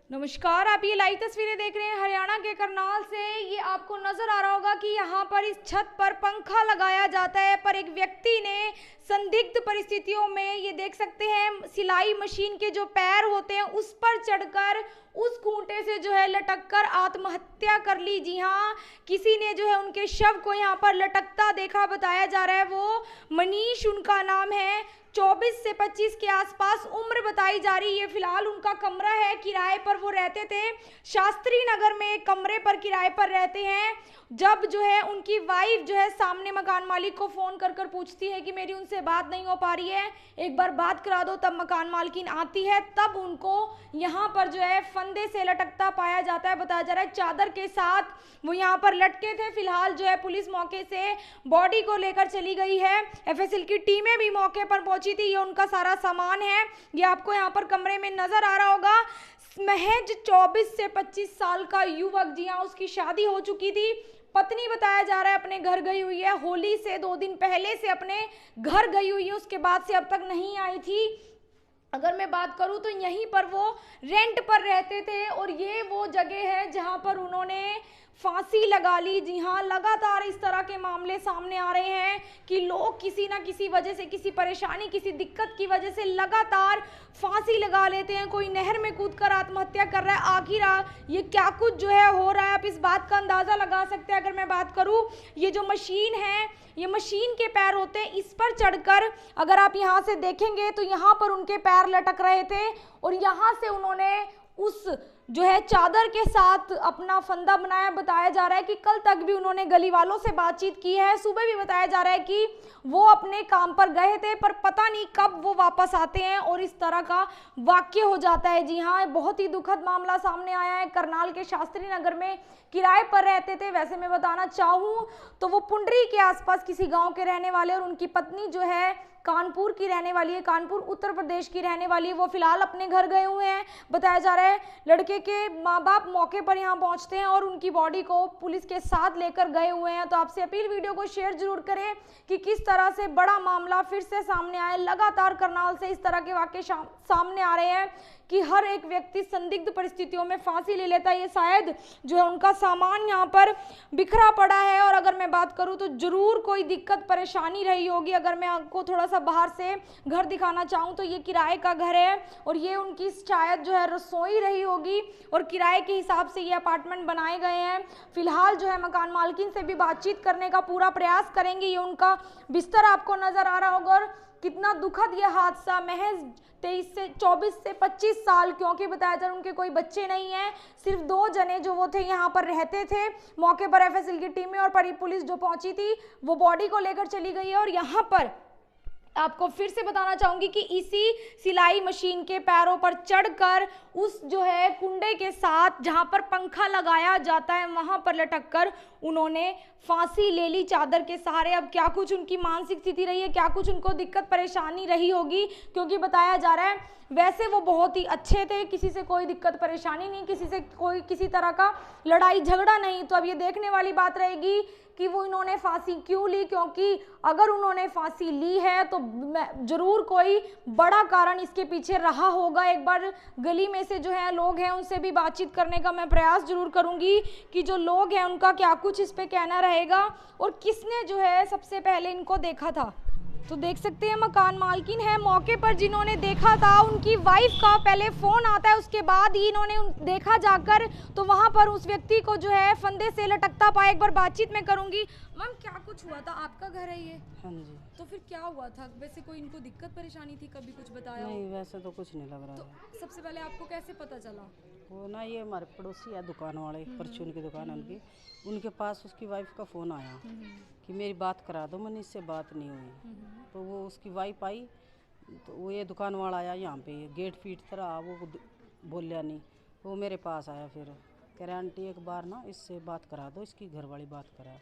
नमस्कार, आप ये लाइव तस्वीरें देख रहे हैं हरियाणा के करनाल से। ये आपको नजर आ रहा होगा कि यहाँ पर इस छत पर पंखा लगाया जाता है, पर एक व्यक्ति ने संदिग्ध परिस्थितियों में, ये देख सकते हैं, सिलाई मशीन के जो पैर होते हैं उस पर चढ़कर उस खूंटे से जो है लटक कर आत्महत्या कर ली। जी हाँ, किसी ने जो है उनके शव को यहाँ पर लटकता देखा। बताया जा रहा है वो मनीष उनका नाम है, 24 से 25 के आसपास उम्र बताई जा रही है। फिलहाल उनका कमरा है, किराए पर वो रहते थे, शास्त्री नगर में एक कमरे पर किराए पर रहते हैं। जब जो है उनकी वाइफ जो है सामने मकान मालिक को फोन कर कर पूछती है कि मेरी उनसे बात नहीं हो पा रही है, एक बार बात करा दो, तब मकान मालकिन आती है, तब उनको यहाँ पर जो है फंदे से लटकता पाया जाता है। बताया जा रहा है चादर के साथ वो यहाँ पर लटके थे। फिलहाल जो है पुलिस मौके से बॉडी को लेकर चली गई है, एफएसएल की टीमें भी मौके पर पहुंची थी। ये उनका सारा सामान है, ये आपको यहाँ पर कमरे में नजर आ रहा होगा। महज 24 से 25 साल का युवक, जी हाँ, उसकी शादी हो चुकी थी, पत्नी बताया जा रहा है अपने घर गई हुई है, होली से 2 दिन पहले से अपने घर गई हुई है, उसके बाद से अब तक नहीं आई थी। अगर मैं बात करूं तो यहीं पर वो रेंट पर रहते थे और ये वो जगह है जहां पर उन्होंने फांसी लगा ली। जी हाँ, लगातार इस तरह के मामले सामने आ रहे हैं कि लोग किसी ना किसी वजह से, किसी परेशानी, किसी दिक्कत की वजह से लगातार फांसी लगा लेते हैं। कोई नहर में कूदकर आत्महत्या कर रहा है। आखिर ये क्या कुछ जो है हो रहा है, आप इस बात का अंदाजा लगा सकते हैं। अगर मैं बात करूं, ये जो मशीन है, ये मशीन के पैर होते हैं, इस पर चढ़कर अगर आप यहाँ से देखेंगे तो यहाँ पर उनके पैर लटक रहे थे और यहाँ से उन्होंने उस जो है चादर के साथ अपना फंदा बनाया। बताया जा रहा है कि कल तक भी उन्होंने गली वालों से बातचीत की है। सुबह भी बताया जा रहा है कि वो अपने काम पर गए थे, पर पता नहीं कब वो वापस आते हैं और इस तरह का वाक्य हो जाता है। जी हाँ, बहुत ही दुखद मामला सामने आया है। करनाल के शास्त्री नगर में किराए पर रहते थे। वैसे मैं बताना चाहूँ तो वो पुंडरी के आसपास किसी गाँव के रहने वाले, और उनकी पत्नी जो है कानपुर की रहने वाली है, कानपुर उत्तर प्रदेश की रहने वाली है। वो फिलहाल अपने घर गए हुए हैं। बताया जा रहा है लड़के के माँ बाप मौके पर यहाँ पहुँचते हैं और उनकी बॉडी को पुलिस के साथ लेकर गए हुए हैं। तो आपसे अपील, वीडियो को शेयर जरूर करें कि किस तरह से बड़ा मामला फिर से सामने आए। लगातार करनाल से इस तरह के वाकये सामने आ रहे हैं कि हर एक व्यक्ति संदिग्ध परिस्थितियों में फांसी ले लेता है। ये शायद जो है उनका सामान यहाँ पर बिखरा पड़ा है, और अगर मैं बात करूँ तो जरूर कोई दिक्कत परेशानी रही होगी। अगर मैं आपको थोड़ा सा बाहर से घर दिखाना चाहूँ तो ये किराए का घर है और ये उनकी शायद जो है रसोई रही होगी, और किराए के हिसाब से ये अपार्टमेंट बनाए गए हैं। फिलहाल जो है मकान मालकिन से भी बातचीत करने का पूरा प्रयास करेंगे। ये उनका बिस्तर आपको नजर आ रहा होगा, और कितना दुखद यह हादसा। महज 24 से 25 साल, क्योंकि बताया जा रहा है उनके कोई बच्चे नहीं हैं, सिर्फ 2 जने जो वो थे यहाँ पर रहते थे। मौके पर एफएसएल की टीमें और पुलिस जो पहुंची थी वो बॉडी को लेकर चली गई है। और यहाँ पर आपको फिर से बताना चाहूंगी कि इसी सिलाई मशीन के पैरों पर चढ़कर उस जो है कुंडे के साथ जहां पर पंखा लगाया जाता है वहां पर लटककर उन्होंने फांसी ले ली चादर के सहारे। अब क्या कुछ उनकी मानसिक स्थिति रही है, क्या कुछ उनको दिक्कत परेशानी रही होगी, क्योंकि बताया जा रहा है वैसे वो बहुत ही अच्छे थे, किसी से कोई दिक्कत परेशानी नहीं, किसी से कोई किसी तरह का लड़ाई झगड़ा नहीं। तो अब ये देखने वाली बात रहेगी कि वो इन्होंने फांसी क्यों ली, क्योंकि अगर उन्होंने फांसी ली है तो जरूर कोई बड़ा कारण इसके पीछे रहा होगा। एक बार गली में से जो है लोग हैं उनसे भी बातचीत करने का मैं प्रयास जरूर करूंगी कि जो लोग हैं उनका क्या कुछ इस पे कहना रहेगा और किसने जो है सबसे पहले इनको देखा था। तो देख सकते हैं मकान मालकिन है मौके पर, जिन्होंने देखा था उनकी वाइफ का पहले फोन आता है, उसके बाद ही इन्होंने देखा जाकर, तो वहां पर उस व्यक्ति को जो है फंदे से लटकता पाया। एक बार बातचीत में करूंगी। मैम, क्या कुछ हुआ था? आपका घर है ये? हाँ जी। तो फिर क्या हुआ था? वैसे कोई इनको दिक्कत परेशानी थी, कभी कुछ बताया? नहीं, वैसे तो कुछ नहीं लग रहा तो है। सबसे पहले आपको कैसे पता चला? वो ना, ये हमारे पड़ोसी है दुकान वाले, परचून की दुकान है उनकी, उनके पास उसकी वाइफ का फ़ोन आया कि मेरी बात करा दो, मैंने इससे बात नहीं हुई। तो वो उसकी वाइफ आई, तो वो ये दुकान वाला आया यहाँ पे, गेट पीटता रहा, वो बोलिया नहीं। तो वो मेरे पास आया, फिर कह रहे आंटी एक बार ना इससे बात करा दो, इसकी घरवाली बात करा।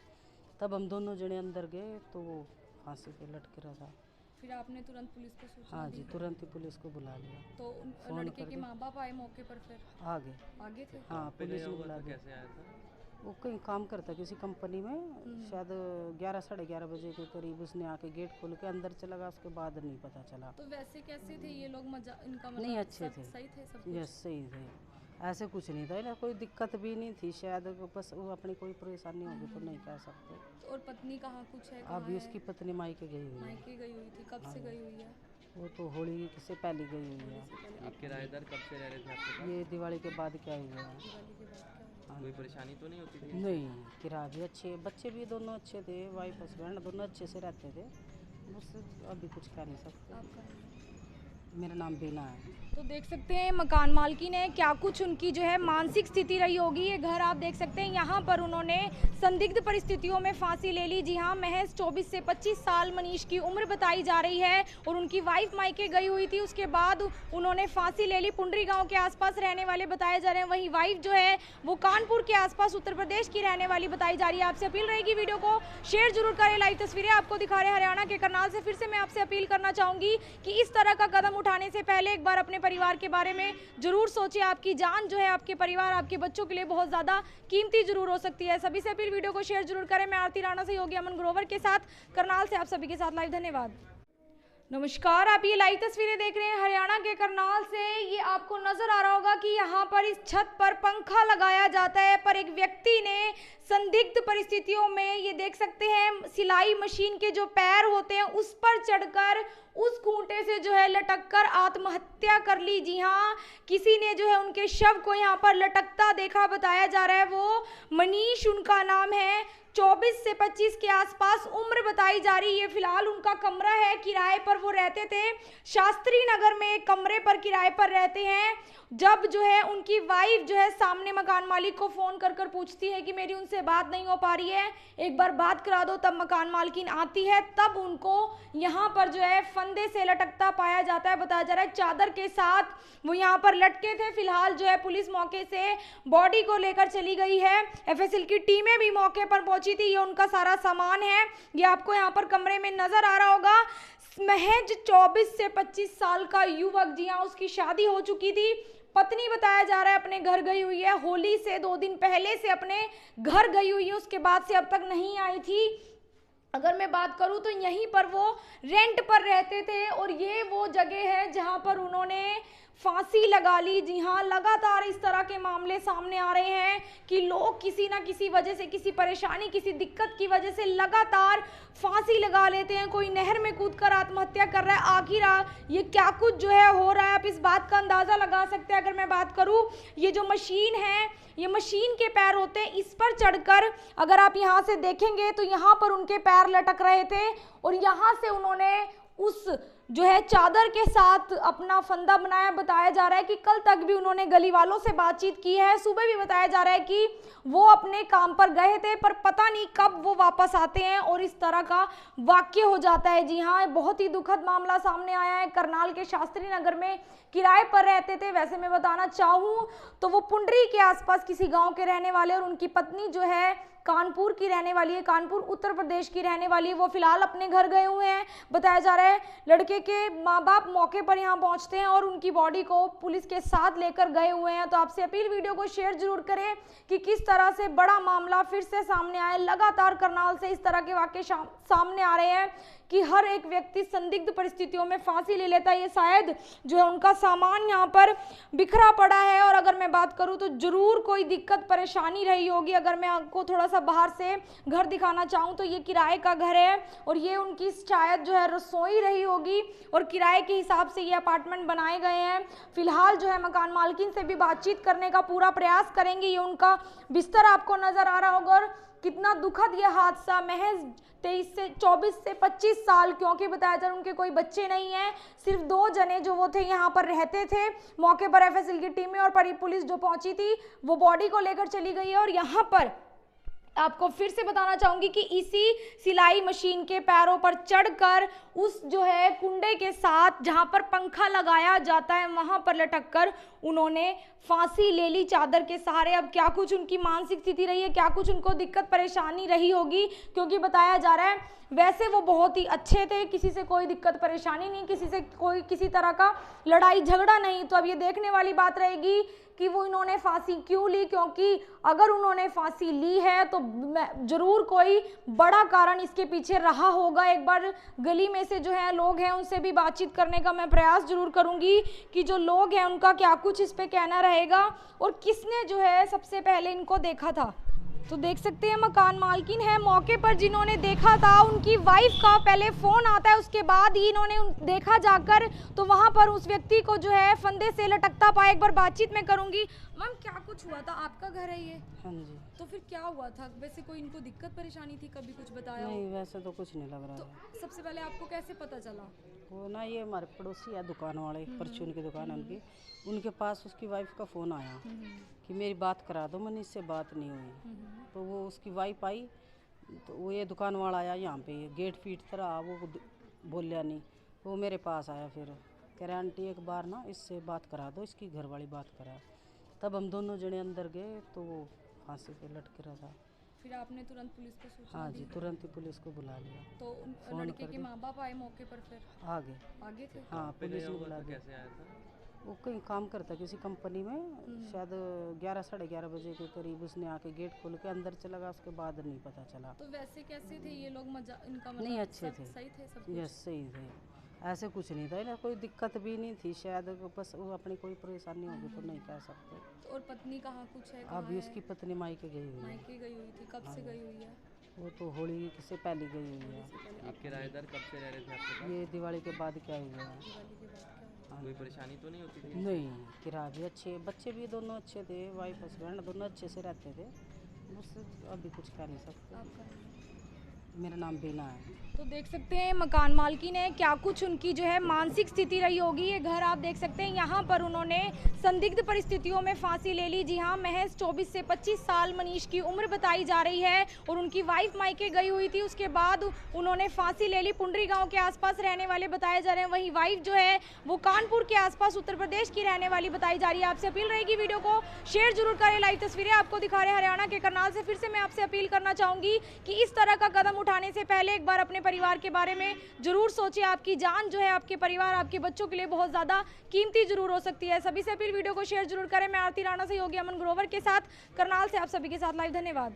तब हम दोनों जने अंदर गए तो वो फांसी पे लटक रहा था। फिर आपने तुरंत पुलिस को सूचना हाँ दी? जी, तुरंत ही पुलिस को बुला लिया। तो लड़के के माँ बाप आए मौके पर? फिर आगे आगे थे? हाँ, पुलिस ने बुला दिया। कैसे आया था? वो कहीं काम करता किसी कंपनी में, शायद 11 साढ़े 11 बजे के करीब उसने आके गेट खोल के अंदर चला गया, उसके बाद नहीं पता चला। तो वैसे कैसे थे ये लोग? मजा इनका नहीं, अच्छे थे, सही थे सब? यस सही थे, ऐसे कुछ नहीं था, इन्हें कोई दिक्कत भी नहीं थी शायद, बस वो अपनी कोई परेशानी होगी तो नहीं कह सकते। और पत्नी कहाँ कुछ है? अभी उसकी पत्नी मायके गई हुई है। मायके गई हुई थी, कब से गई हुई है? वो तो होली से पहले गई हुई है। किराएदार कब से रह रहे थे आपके पास? ये दिवाली के बाद क्या हुआ है। कोई परेशानी तो नहीं होती थी? नहीं, किराया भी अच्छे, बच्चे भी दोनों अच्छे थे, वाइफ हस्बैंड दोनों अच्छे से रहते थे, बस अभी कुछ कह नहीं सकते। आपका नाम? मेरा नाम बीना है। तो देख सकते हैं मकान मालकिन है, क्या कुछ उनकी जो है मानसिक स्थिति रही होगी। ये घर आप देख सकते हैं, यहाँ पर उन्होंने संदिग्ध परिस्थितियों में फांसी ले ली। जी हाँ, महज 24 से 25 साल मनीष की उम्र बताई जा रही है और उनकी वाइफ मायके गई हुई थी, उसके बाद उन्होंने फांसी ले ली। पुंडरी गांव के आसपास रहने वाले बताए जा रहे हैं, वहीं वाइफ जो है वो कानपुर के आसपास उत्तर प्रदेश की रहने वाली बताई जा रही है। आपसे अपील रहेगी वीडियो को शेयर जरूर करें। लाइव तस्वीरें आपको दिखा रहे हैं हरियाणा के करनाल से। फिर से मैं आपसे अपील करना चाहूँगी कि इस तरह का कदम उठाने से पहले एक बार अपने परिवार के बारे में जरूर सोचिए। आपकी जान जो है, आपके परिवार, आपके बच्चों के लिए बहुत ज़्यादा कीमती जरूर हो सकती है। सभी से अपील, वीडियो को शेयर जरूर करें। मैं आरती राणा से योगी अमन ग्रोवर के साथ करनाल से आप सभी के साथ लाइव। धन्यवाद। नमस्कार, आप ये लाइव तस्वीरें देख रहे हैं हरियाणा के करनाल से। ये आपको नजर आ रहा होगा कि यहाँ पर इस छत पर पंखा लगाया जाता है, पर एक व्यक्ति ने संदिग्ध परिस्थितियों में, ये देख सकते हैं, सिलाई मशीन के जो पैर होते हैं उस पर चढ़कर उस खूंटे से जो है लटक कर आत्महत्या कर ली। जी हाँ, किसी ने जो है उनके शव को यहाँ पर लटकता देखा। बताया जा रहा है वो मनीष उनका नाम है, 24 से 25 के आसपास उम्र बताई जा रही है। फिलहाल उनका कमरा है, किराए पर वो रहते थे, शास्त्री नगर में एक कमरे पर किराए पर रहते हैं। जब जो है उनकी वाइफ जो है सामने मकान मालिक को फोन कर कर पूछती है कि मेरी उनसे बात नहीं हो पा रही है, एक बार बात करा दो, तब मकान मालकिन आती है, तब उनको यहाँ पर जो है फंदे से लटकता पाया जाता है। बताया जा रहा है चादर के साथ वो यहाँ पर लटके थे। फिलहाल जो है पुलिस मौके से बॉडी को लेकर चली गई है, एफएसएल की टीमें भी मौके पर पहुंची थी। ये उनका सारा सामान है, ये आपको यहाँ पर कमरे में नजर आ रहा होगा। महज 24 से 25 साल का युवक, जी हाँ, उसकी शादी हो चुकी थी। पत्नी बताया जा रहा है अपने घर गई हुई है, होली से 2 दिन पहले से अपने घर गई हुई है, उसके बाद से अब तक नहीं आई थी। अगर मैं बात करूं तो यहीं पर वो रेंट पर रहते थे और ये वो जगह है जहां पर उन्होंने फांसी लगा ली। जी हाँ, लगातार इस तरह के मामले सामने आ रहे हैं कि लोग किसी ना किसी वजह से, किसी परेशानी, किसी दिक्कत की वजह से लगातार फांसी लगा लेते हैं। कोई नहर में कूदकर आत्महत्या कर रहा है। आखिर ये क्या कुछ जो है हो रहा है, आप इस बात का अंदाज़ा लगा सकते हैं। अगर मैं बात करूँ, ये जो मशीन है, ये मशीन के पैर होते हैं, इस पर चढ़कर अगर आप यहाँ से देखेंगे तो यहाँ पर उनके पैर लटक रहे थे और यहाँ से उन्होंने उस जो है चादर के साथ अपना फंदा बनाया। बताया जा रहा है कि कल तक भी उन्होंने गली वालों से बातचीत की है। सुबह भी बताया जा रहा है कि वो अपने काम पर गए थे, पर पता नहीं कब वो वापस आते हैं और इस तरह का वाक्य हो जाता है। जी हाँ, बहुत ही दुखद मामला सामने आया है। करनाल के शास्त्री नगर में किराए पर रहते थे। वैसे मैं बताना चाहूँ तो वो पुंडरी के आसपास किसी गाँव के रहने वाले, और उनकी पत्नी जो है कानपुर की रहने वाली है, कानपुर उत्तर प्रदेश की रहने वाली है। वो फिलहाल अपने घर गए हुए हैं। बताया जा रहा है लड़के के माँ बाप मौके पर यहाँ पहुँचते हैं और उनकी बॉडी को पुलिस के साथ लेकर गए हुए हैं। तो आपसे अपील, वीडियो को शेयर जरूर करें कि किस तरह से बड़ा मामला फिर से सामने आए। लगातार करनाल से इस तरह के वाकये सामने आ रहे हैं कि हर एक व्यक्ति संदिग्ध परिस्थितियों में फांसी ले लेता है। ये शायद जो है उनका सामान यहाँ पर बिखरा पड़ा है, और अगर मैं बात करूँ तो जरूर कोई दिक्कत परेशानी रही होगी। अगर मैं आपको थोड़ा सा बाहर से घर दिखाना चाहूँ तो ये किराए का घर है और ये उनकी शायद जो है रसोई रही होगी और किराए के हिसाब से ये अपार्टमेंट बनाए गए हैं। फिलहाल जो है मकान मालकिन से भी बातचीत करने का पूरा प्रयास करेंगे। ये उनका बिस्तर आपको नजर आ रहा होगा और कितना दुखद यह हादसा। महज 24 से 25 साल, क्योंकि बताया जा रहा है उनके कोई बच्चे नहीं हैं, सिर्फ 2 जने जो वो थे यहाँ पर रहते थे। मौके पर एफएसएल की टीमें और पुलिस जो पहुंची थी वो बॉडी को लेकर चली गई है। और यहाँ पर आपको फिर से बताना चाहूंगी कि इसी सिलाई मशीन के पैरों पर चढ़कर उस जो है कुंडे के साथ जहां पर पंखा लगाया जाता है वहां पर लटककर उन्होंने फांसी ले ली चादर के सहारे। अब क्या कुछ उनकी मानसिक स्थिति रही है, क्या कुछ उनको दिक्कत परेशानी रही होगी, क्योंकि बताया जा रहा है वैसे वो बहुत ही अच्छे थे, किसी से कोई दिक्कत परेशानी नहीं, किसी से कोई किसी तरह का लड़ाई झगड़ा नहीं। तो अब ये देखने वाली बात रहेगी कि वो इन्होंने फांसी क्यों ली, क्योंकि अगर उन्होंने फांसी ली है तो जरूर कोई बड़ा कारण इसके पीछे रहा होगा। एक बार गली में से जो है लोग हैं उनसे भी बातचीत करने का मैं प्रयास जरूर करूंगी कि जो लोग हैं उनका क्या कुछ इस पे कहना रहेगा और किसने जो है सबसे पहले इनको देखा था। तो देख सकते हैं मकान मालकिन है मौके पर, जिन्होंने देखा था उनकी वाइफ का पहले फोन आता है, उसके बाद ही इन्होंने देखा जाकर, तो वहां पर उस व्यक्ति को जो है फंदे से लटकता पाया। एक बार बातचीत में करूंगी। मैम क्या कुछ हुआ था, आपका घर है ये? हाँ जी। तो फिर क्या हुआ था, वैसे कोई इनको दिक्कत परेशानी थी, कभी कुछ बताया? नहीं वैसे तो कुछ नहीं लग रहा तो है। सबसे पहले आपको कैसे पता चला? वो ना ये हमारे पड़ोसी है दुकान वाले, परचून की दुकान है उनकी, उनके पास उसकी वाइफ का फ़ोन आया कि मेरी बात करा दो, मैंने इससे बात नहीं हुई। तो वो उसकी वाइफ आई तो वो ये दुकान वाला आया यहाँ पे, गेट पीटता रहा, वो बोलिया नहीं। वो मेरे पास आया फिर कह रहे आंटी एक बार ना इससे बात करा दो, इसकी घरवाली बात करा। तब हम दोनों जने अंदर गए तो वो फांसी पे लटक रहा था। फिर आपने तुरंत पुलिस को सूचना हाँ दी? जी, तुरंत ही पुलिस को बुला लिया। तो लड़के के माँ बाप आए मौके पर फिर? आगे आगे थे? हाँ पुलिस ने बुला दिया। कैसे आया था? वो कहीं काम करता किसी कंपनी में, शायद 11 साढ़े 11 बजे के करीब उसने आके गेट खोल के अंदर चला गया, उसके बाद नहीं पता चला। तो वैसे कैसे थे ये लोग, मजा इनका नहीं अच्छे थे, सही थे सब? यस सही थे, ऐसे कुछ नहीं था, इन्हें कोई दिक्कत भी नहीं थी, शायद बस वो अपनी कोई परेशानी होगी तो नहीं कह सकते। और पत्नी कहाँ कुछ है? अभी उसकी पत्नी मायके गई हुई है। मायके गई हुई थी, कब से गई हुई है? वो तो होली से पहले गई हुई है। ये किराएदार कब से रह रहे थे आपके पास? ये दिवाली के बाद क्या हुआ है। दिवाली के बाद क्या? कोई परेशानी तो नहीं होती थी? नहीं, किराया भी अच्छे, बच्चे भी दोनों अच्छे थे, वाइफ हस्बैंड दोनों अच्छे से रहते थे, बस अभी कुछ कह नहीं सकते। आपका मेरा नाम बीना है। तो देख सकते हैं मकान मालकिन है, क्या कुछ उनकी जो है मानसिक स्थिति रही होगी। ये घर आप देख सकते हैं, यहाँ पर उन्होंने संदिग्ध परिस्थितियों में फांसी ले ली। जी हाँ, महज 24 से 25 साल मनीष की उम्र बताई जा रही है और उनकी वाइफ मायके गई हुई थी, उसके बाद उन्होंने फांसी ले ली। पुंडरी गांव के आसपास रहने वाले बताए जा रहे हैं, वहीं वाइफ जो है वो कानपुर के आसपास उत्तर प्रदेश की रहने वाली बताई जा रही है। आपसे अपील रहेगी वीडियो को शेयर जरूर करें। लाइव तस्वीरें आपको दिखा रहे हैं हरियाणा के करनाल से। फिर से मैं आपसे अपील करना चाहूंगी कि इस तरह का कदम उठाने से पहले एक बार अपने परिवार के बारे में जरूर सोचें। आपकी जान जो है, आपके परिवार, आपके बच्चों के लिए बहुत ज्यादा कीमती जरूर हो सकती है। सभी से अपील, वीडियो को शेयर जरूर करें। मैं आरती राणा से योगी अमन ग्रोवर के साथ करनाल से आप सभी के साथ लाइव। धन्यवाद।